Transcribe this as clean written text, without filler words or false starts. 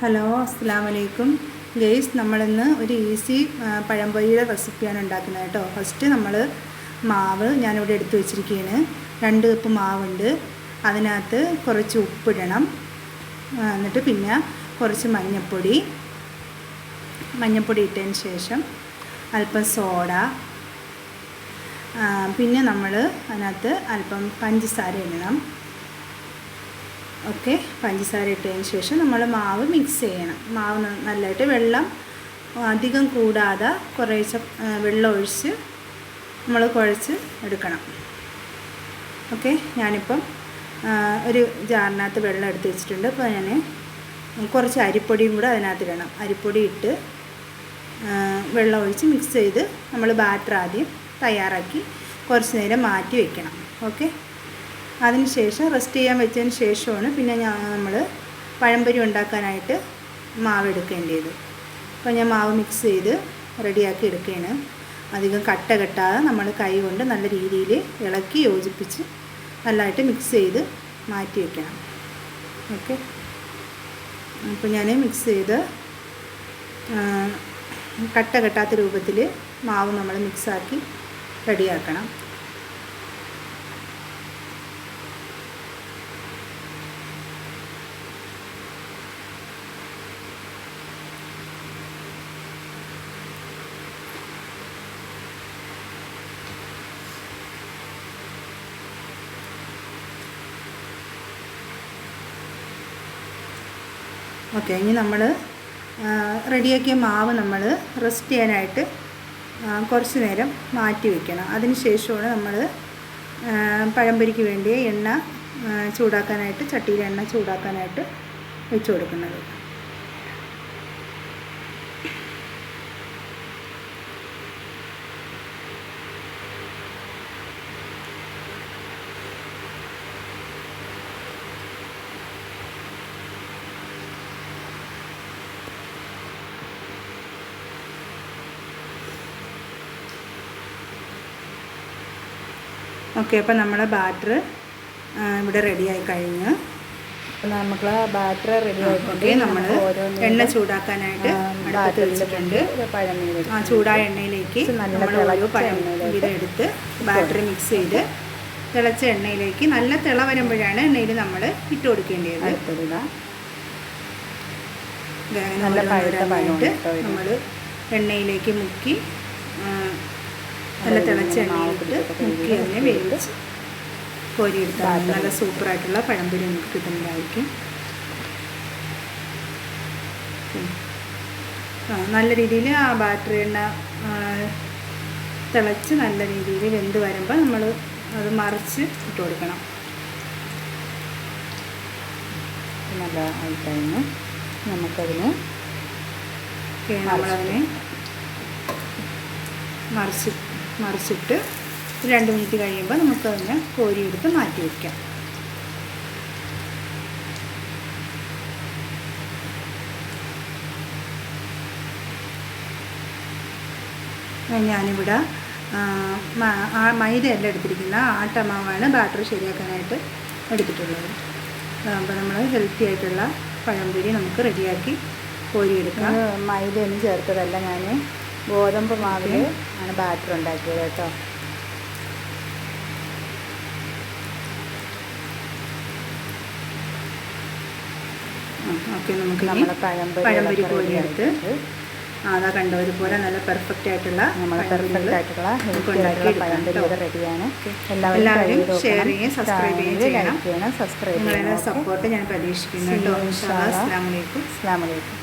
Hello, അസ്സലാമു അലൈക്കും guys. നമ്മളിന്ന് ഒരു ഈസി പഴംപൊരിയുടെ റെസിപ്പിയാണ് ഉണ്ടാക്കുന്നത് കേട്ടോ. ഫസ്റ്റ് നമ്മൾ മാവ് ഞാനിവിടെ എടുത്തു വെച്ചിരിക്കുകയാണ്. 2 കപ്പ് മാവുണ്ട്. അതിനകത്ത് കുറച്ച് ഉപ്പിടണം. എന്നിട്ട് പിന്നെ കുറച്ച് മഞ്ഞൾപ്പൊടി ഇട്ടതിന് ശേഷം അല്പം സോഡ, പിന്നെ നമ്മൾ അതിനകത്ത് അല്പം പഞ്ചസാര ഇടണം. ഓക്കെ, പഞ്ചസാര ഇട്ടതിന് ശേഷം നമ്മൾ മാവ് മിക്സ് ചെയ്യണം. മാവ് നല്ലതായിട്ട് വെള്ളം അധികം കൂടാതെ കുറേശ്ശെ വെള്ളം ഒഴിച്ച് നമ്മൾ കുഴച്ച് എടുക്കണം. ഓക്കെ, ഞാനിപ്പം ഒരു ജാറിനകത്ത് വെള്ളം എടുത്ത് വെച്ചിട്ടുണ്ട്. അപ്പോൾ ഞാൻ കുറച്ച് അരിപ്പൊടിയും കൂടെ അതിനകത്ത് ഇടണം. അരിപ്പൊടി ഇട്ട് വെള്ളം ഒഴിച്ച് മിക്സ് ചെയ്ത് നമ്മൾ ബാറ്റർ ആദ്യം തയ്യാറാക്കി കുറച്ച് നേരം മാറ്റി വയ്ക്കണം. ഓക്കെ, അതിന് ശേഷം റെസ്റ്റ് ചെയ്യാൻ വെച്ചതിന് ശേഷമാണ് പിന്നെ നമ്മൾ പഴംപൊരി ഉണ്ടാക്കാനായിട്ട് മാവ് എടുക്കേണ്ടത്. അപ്പോൾ ഞാൻ മാവ് മിക്സ് ചെയ്ത് റെഡിയാക്കി എടുക്കുകയാണ്. അധികം കട്ട കെട്ടാതെ നമ്മൾ കൈ കൊണ്ട് നല്ല രീതിയിൽ ഇളക്കി യോജിപ്പിച്ച് നല്ലതായിട്ട് മിക്സ് ചെയ്ത് മാറ്റി വയ്ക്കണം. ഓക്കെ, അപ്പോൾ ഞാൻ മിക്സ് ചെയ്ത് കട്ട കെട്ടാത്ത രൂപത്തിൽ മാവ് നമ്മൾ മിക്സാക്കി റെഡിയാക്കണം. ഓക്കെ, ഇനി നമ്മൾ റെഡിയാക്കിയ മാവ് നമ്മൾ റെസ്റ്റ് ചെയ്യാനായിട്ട് കുറച്ച് നേരം മാറ്റി വയ്ക്കണം. അതിന് ശേഷമാണ് നമ്മൾ പഴംപൊരിക്ക് വേണ്ടി എണ്ണ ചൂടാക്കാനായിട്ട് ചട്ടിയിൽ എണ്ണ ചൂടാക്കാനായിട്ട് വെച്ച് കൊടുക്കുന്നത്. ഓക്കെ, അപ്പോൾ നമ്മളെ ബാറ്റർ ഇവിടെ റെഡിയായി കഴിഞ്ഞു. നമുക്ക് ബാറ്റർ റെഡി ആയിക്കൊണ്ട് നമ്മൾ എണ്ണ ചൂടാക്കാനായിട്ട് അടുപ്പത്ത് വെച്ചിട്ടുണ്ട്. ചൂടായ എണ്ണയിലേക്ക് നമ്മൾ ഓരോ പഴം വീതം എടുത്ത് ബാറ്റർ മിക്സ് ചെയ്ത് തിളച്ച എണ്ണയിലേക്ക് നല്ല തിള വരുമ്പോഴാണ് എണ്ണയിൽ നമ്മൾ ഇട്ട് കൊടുക്കേണ്ടത്. നമ്മൾ എണ്ണയിലേക്ക് മുക്കി നല്ല തിളച്ച എണ്ണയിലിട്ട് മുക്കി അതിനെ വേവിച്ച് കോരിയെടുത്താൽ നല്ല സൂപ്പറായിട്ടുള്ള പഴംപൊരി നമുക്ക് കിട്ടുന്നതായിരിക്കും. നല്ല രീതിയിൽ ആ ബാറ്ററി എണ്ണ തിളച്ച് നല്ല രീതിയിൽ വെന്ത് വരുമ്പോൾ നമ്മൾ അത് മറിച്ച് ഇട്ട് കൊടുക്കണം. നല്ല ആയിക്കഴിഞ്ഞ് നമുക്കതിന് നമ്മളതിനെ മറിച്ചിട്ട് 2 മിനിറ്റ് കഴിയുമ്പോൾ നമുക്കതിനെ കോരിയെടുത്ത് മാറ്റി വയ്ക്കാം. ഞാനിവിടെ മൈദയല്ല എടുത്തിരിക്കുന്ന ആട്ടമാവാണ് ബാറ്റർ ശരിയാക്കാനായിട്ട് എടുത്തിട്ടുള്ളത്. അപ്പോൾ നമ്മൾ ഹെൽത്തി ആയിട്ടുള്ള പഴംപൊരി നമുക്ക് റെഡിയാക്കി കോരിയെടുക്കാം. മൈദയൊന്നും ചേർത്തതല്ല, ഞാൻ ഗോതമ്പ് മാവിൽ ആണ് ബാറ്റർ ഉണ്ടാക്കിയത് കേട്ടോ. ഓക്കെ, നമുക്ക് നമ്മുടെ പഴംപൊരി കോരിയെടുത്ത് അതാ കണ്ടോ, ഇതുപോലെ നല്ല പെർഫെക്റ്റ് ആയിട്ടുള്ള പഴംപൊരി റെഡിയാണ്. എല്ലാവരും ഷെയർ ചെയ്യുകയും സബ്സ്ക്രൈബ് ചെയ്യുകയും ചെയ്യണം. നിങ്ങളുടെ സപ്പോർട്ട് ഞാൻ പ്രതീക്ഷിക്കുന്നു കേട്ടോ. അസ്സലാമു അലൈക്കും.